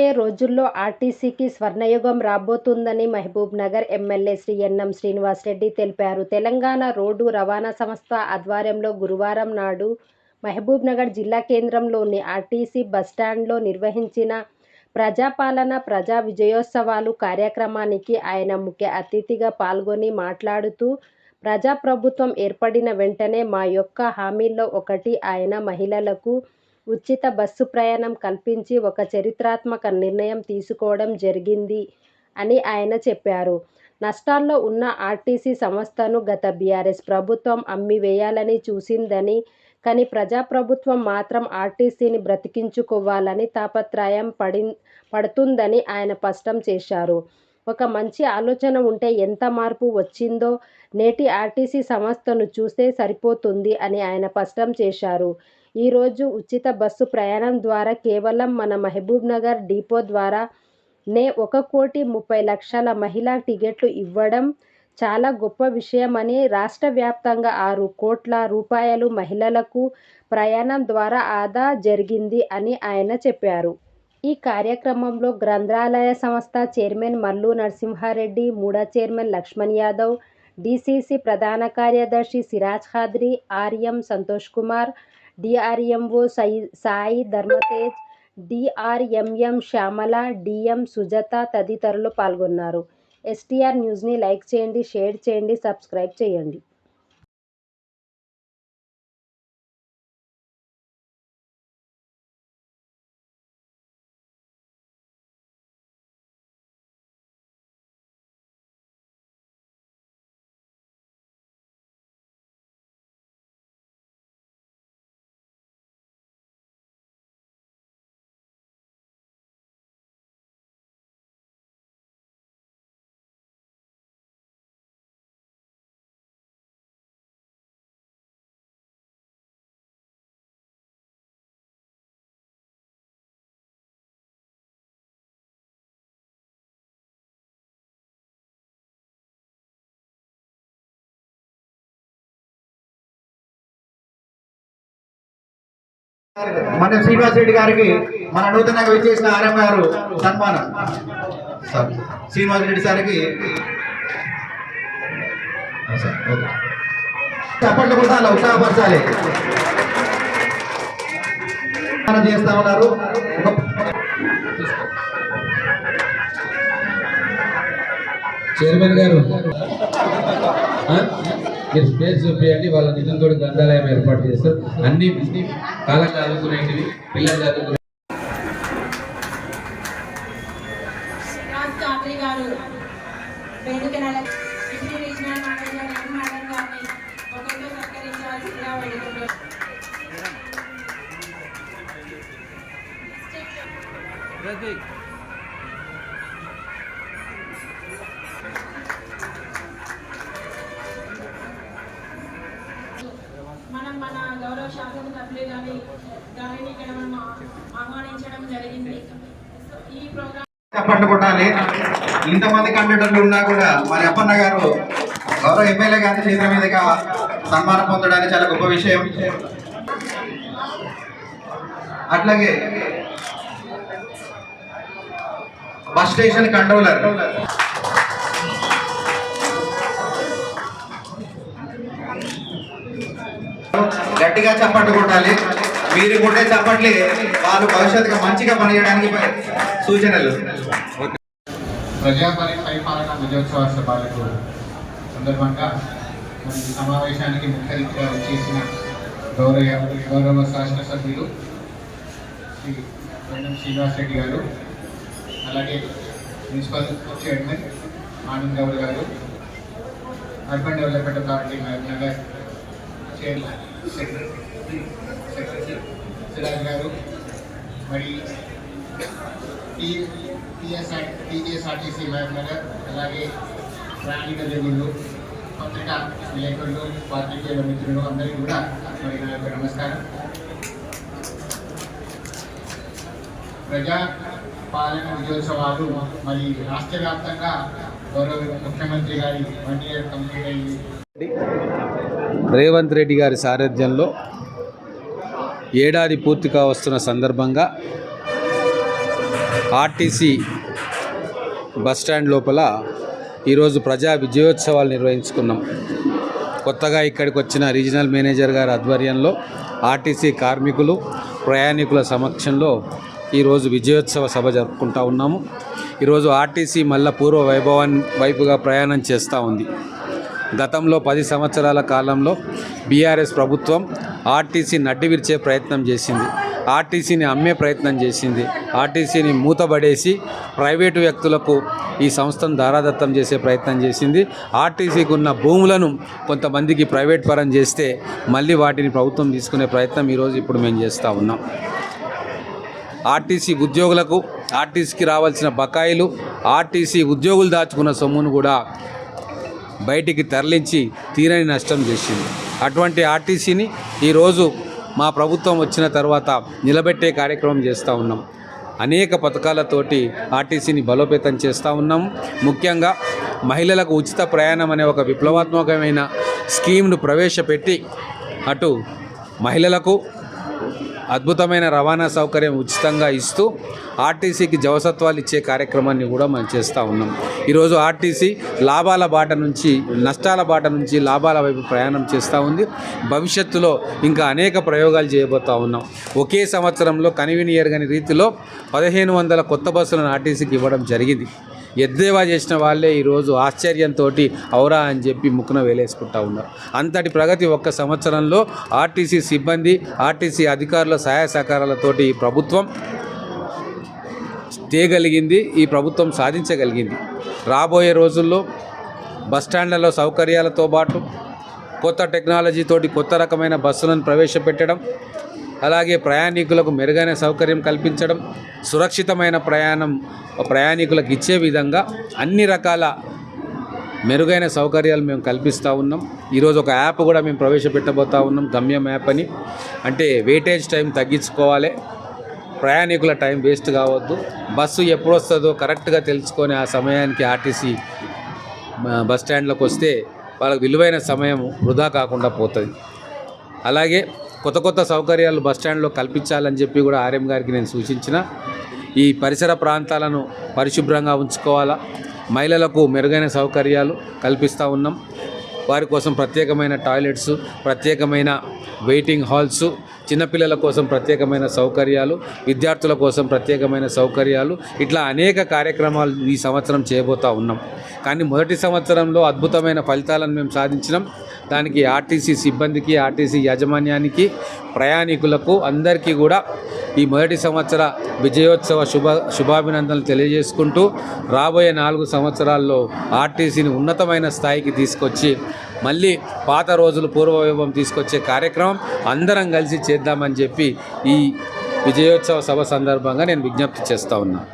రాబోయే రోజుల్లో ఆర్టీసీకి స్వర్ణయుగం రాబోతుందని మహబూబ్నగర్ ఎమ్మెల్యే శ్రీ ఎన్ఎం శ్రీనివాసరెడ్డి తెలిపారు. తెలంగాణ రోడ్డు రవాణా సంస్థ ఆధ్వర్యంలో గురువారం నాడు మహబూబ్నగర్ జిల్లా కేంద్రంలోని ఆర్టీసీ బస్టాండ్లో నిర్వహించిన ప్రజాపాలన ప్రజా విజయోత్సవాలు కార్యక్రమానికి ఆయన ముఖ్య అతిథిగా పాల్గొని మాట్లాడుతూ, ప్రజాప్రభుత్వం ఏర్పడిన వెంటనే మా యొక్క హామీల్లో ఒకటి ఆయన మహిళలకు ఉచిత బస్సు ప్రయాణం కల్పించి ఒక చరిత్రాత్మక నిర్ణయం తీసుకోవడం జరిగింది అని ఆయన చెప్పారు. నష్టాల్లో ఉన్న ఆర్టీసీ సంస్థను గత బీఆర్ఎస్ ప్రభుత్వం అమ్మివేయాలని చూసిందని, కానీ ప్రజాప్రభుత్వం మాత్రం ఆర్టీసీని బ్రతికించుకోవాలని తాపత్రయం పడుతుందని ఆయన స్పష్టం చేశారు. ఒక మంచి ఆలోచన ఉంటే ఎంత మార్పు వచ్చిందో నేటి ఆర్టీసీ సంస్థను చూస్తే సరిపోతుంది అని ఆయన స్పష్టం చేశారు. ఈరోజు ఉచిత బస్సు ప్రయాణం ద్వారా కేవలం మన మహబూబ్నగర్ డిపో ద్వారానే 1,30,00,000 మహిళా టికెట్లు ఇవ్వడం చాలా గొప్ప విషయమని, రాష్ట్ర వ్యాప్తంగా 6 కోట్ల రూపాయలు మహిళలకు ప్రయాణం ద్వారా ఆదా జరిగింది అని ఆయన చెప్పారు. ఈ కార్యక్రమంలో గ్రంథాలయ సంస్థ చైర్మన్ మల్లు నరసింహారెడ్డి, మూడా చైర్మన్ లక్ష్మణ్ యాదవ్, డీసీసీ ప్రధాన కార్యదర్శి సిరాజ్ ఖాద్రి, ఆర్ఎం సంతోష్ కుమార్, డిఆర్ఎంఓ సాయి ధర్మతేజ్, డిఆర్ఎంఎం శ్యామల, డిఎం సుజాత తదితరులు పాల్గొన్నారు. ఎస్టీఆర్ న్యూస్ని లైక్ చేయండి, షేర్ చేయండి, సబ్స్క్రైబ్ చేయండి. మన శ్రీనివాసరెడ్డి గారికి మన నూతనంగా విచ్చేసిన ఆర్ఎం గారు సన్మానం. శ్రీనివాసరెడ్డి సార్కి చప్పట్లు కూడా అలా ఉత్సాహపరచాలి. చేస్తా ఉన్నారు. చైర్మన్ గారు మీరు స్పేస్ చూపించండి. వాళ్ళ నిధులతో గ్రంథాలయం ఏర్పాటు చేస్తారు. అన్ని కాలం చదువుకునేటివి పిల్లలు చదువుకునే మన గౌరవ శాసనసభ్యులు దానిని ఇక్కడ మనం ఆహ్వానించడం జరిగింది. ఈ ప్రోగ్రామ్ చప్పట్లు కొట్టాలి. ఇంతమంది కంప్యూటర్లు ఉన్నా కూడా మరి అప్పన్న గారు గౌరవ ఎమ్మెల్యే గారి చేతుల మీదుగా సన్మానం పొందడానికి చాలా గొప్ప విషయం. అట్లాగే బస్ స్టేషన్ కంట్రోలర్ గట్టిగా చప్పట్లు కొట్టాలి. మీరు కొట్టే చప్పట్లే వాళ్ళు భవిష్యత్తుగా మంచిగా పనిచేయడానికి సూచనలు. ప్రజా పరిపాలన విజయోత్సవ సభలకు సందర్భంగా మన సమావేశానికి ముఖ్య అతిథిగా వచ్చేసిన గౌరవ శాసనసభ్యులు శ్రీ ఎన్ఎం శ్రీనివాసరెడ్డి గారు, అలాగే మున్సిపల్ చైర్మన్ ఆనంద్ గౌడ్ గారు, urban development authority Mahabubnagar chairman secretary Siraj గారు, మరి టీఎస్ఆర్టీసీ మహబూబ్నగర్, అలాగే ప్రయాణిక జగుళ్ళు, పత్రికా విలేకరులు, పాత్రికేయుల మిత్రులు అందరికీ కూడా మరి నా యొక్క నమస్కారం. ప్రజా పాలన విజయోత్సవాలు మరి రాష్ట్ర వ్యాప్తంగా గౌరవ ముఖ్యమంత్రి గారి 1 year కంప్లీట్ అయింది. రేవంత్ రెడ్డి గారి సారథ్యంలో ఏడాది పూర్తిగా వస్తున్న సందర్భంగా ఆర్టీసీ బస్టాండ్ లోపల ఈరోజు ప్రజా విజయోత్సవాలు నిర్వహించుకున్నాం. కొత్తగా ఇక్కడికి వచ్చిన రీజనల్ మేనేజర్ గారి ఆధ్వర్యంలో ఆర్టీసీ కార్మికులు ప్రయాణికుల సమక్షంలో ఈరోజు విజయోత్సవ సభ జరుపుకుంటా ఉన్నాము. ఈరోజు ఆర్టీసీ మళ్ళా పూర్వ వైభవాన్ని వైపుగా ప్రయాణం చేస్తూ ఉంది. గతంలో 10 సంవత్సరాల కాలంలో బీఆర్ఎస్ ప్రభుత్వం ఆర్టీసీ నడ్డి విరిచే ప్రయత్నం చేసింది, ఆర్టీసీని అమ్మే ప్రయత్నం చేసింది, ఆర్టీసీని మూతబడేసి ప్రైవేటు వ్యక్తులకు ఈ సంస్థను దారాదత్తం చేసే ప్రయత్నం చేసింది. ఆర్టీసీకి ఉన్న భూములను కొంతమందికి ప్రైవేట్ పరం చేస్తే మళ్ళీ వాటిని ప్రభుత్వం తీసుకునే ప్రయత్నం ఇప్పుడు మేము చేస్తూ ఉన్నాం. ఆర్టీసీ ఉద్యోగులకు ఆర్టీసీకి రావాల్సిన బకాయిలు, ఆర్టీసీ ఉద్యోగులు దాచుకున్న సొమ్మును కూడా బయటికి తరలించి తీరని నష్టం చేసింది. అటువంటి ఆర్టీసీని ఈరోజు మా ప్రభుత్వం వచ్చిన తర్వాత నిలబెట్టే కార్యక్రమం చేస్తూ ఉన్నాం. అనేక పథకాలతోటి ఆర్టీసీని బలోపేతం చేస్తూ ఉన్నాం. ముఖ్యంగా మహిళలకు ఉచిత ప్రయాణం అనే ఒక విప్లవాత్మకమైన స్కీమ్ను ప్రవేశపెట్టి అటు మహిళలకు అద్భుతమైన రవాణా సౌకర్యం ఉచితంగా ఇస్తూ ఆర్టీసీకి జవసత్వాలు ఇచ్చే కార్యక్రమాన్ని కూడా మనం చేస్తూ ఉన్నాం. ఈరోజు ఆర్టీసీ లాభాల బాట నుంచి నష్టాల బాట నుంచి లాభాల వైపు ప్రయాణం చేస్తూ ఉంది. భవిష్యత్తులో ఇంకా అనేక ప్రయోగాలు చేయబోతూ ఉన్నాం. ఒకే సంవత్సరంలో కనివిని ఎరగని రీతిలో 1500 కొత్త బస్సులను ఆర్టీసీకి ఇవ్వడం జరిగింది. ఎద్దేవా చేసిన వాళ్ళే ఈరోజు ఆశ్చర్యంతో ఔరా అని చెప్పి ముక్కున వేలేసుకుంటా ఉన్నారు. అంతటి ప్రగతి ఒక్క సంవత్సరంలో ఆర్టీసీ సిబ్బంది, ఆర్టీసీ అధికారుల సహాయ సహకారాలతోటి ఈ ప్రభుత్వం తేగలిగింది, ఈ ప్రభుత్వం సాధించగలిగింది. రాబోయే రోజుల్లో బస్టాండ్లలో సౌకర్యాలతో పాటు కొత్త టెక్నాలజీతోటి కొత్త రకమైన బస్సులను ప్రవేశపెట్టడం, అలాగే ప్రయాణికులకు మెరుగైన సౌకర్యం కల్పించడం, సురక్షితమైన ప్రయాణికులకు ఇచ్చే విధంగా అన్ని రకాల మెరుగైన సౌకర్యాలు మేము కల్పిస్తూ ఉన్నాం. ఈరోజు ఒక యాప్ కూడా మేము ప్రవేశపెట్టబోతూ ఉన్నాం, గమ్యం యాప్ అని. అంటే వెయిటేజ్ టైం తగ్గించుకోవాలి, ప్రయాణికుల టైం వేస్ట్ కావద్దు, బస్సు ఎప్పుడు వస్తుందో కరెక్ట్గా తెలుసుకొని ఆ సమయానికి ఆర్టీసీ బస్ స్టాండ్లోకి వస్తే వాళ్ళకి విలువైన సమయం వృధా కాకుండా పోతుంది. అలాగే కొత్త సౌకర్యాలు బస్టాండ్లో కల్పించాలని చెప్పి కూడా ఆర్ఎం గారికి నేను సూచించిన. ఈ పరిసర ప్రాంతాలను పరిశుభ్రంగా ఉంచుకోవాలా, మహిళలకు మెరుగైన సౌకర్యాలు కల్పిస్తూ ఉన్నాం. వారి కోసం ప్రత్యేకమైన టాయిలెట్స్, ప్రత్యేకమైన వెయిటింగ్ హాల్స్, చిన్నపిల్లల కోసం ప్రత్యేకమైన సౌకర్యాలు, విద్యార్థుల కోసం ప్రత్యేకమైన సౌకర్యాలు, ఇట్లా అనేక కార్యక్రమాలు ఈ సంవత్సరం చేయబోతూ ఉన్నాం. కానీ మొదటి సంవత్సరంలో అద్భుతమైన ఫలితాలను మేము సాధించినాం. దానికి ఆర్టీసీ సిబ్బందికి, ఆర్టీసీ యాజమాన్యానికి, ప్రయాణికులకు అందరికీ కూడా ఈ మొదటి సంవత్సర విజయోత్సవ శుభాభినందనలు తెలియజేసుకుంటూ రాబోయే 4 సంవత్సరాల్లో ఆర్టీసీని ఉన్నతమైన స్థాయికి తీసుకొచ్చి మళ్ళీ పాత రోజులు పూర్వవైభవం తీసుకొచ్చే కార్యక్రమం అందరం కలిసి చేద్దామని చెప్పి ఈ విజయోత్సవ సభ సందర్భంగా నేను విజ్ఞప్తి చేస్తూ ఉన్నాను.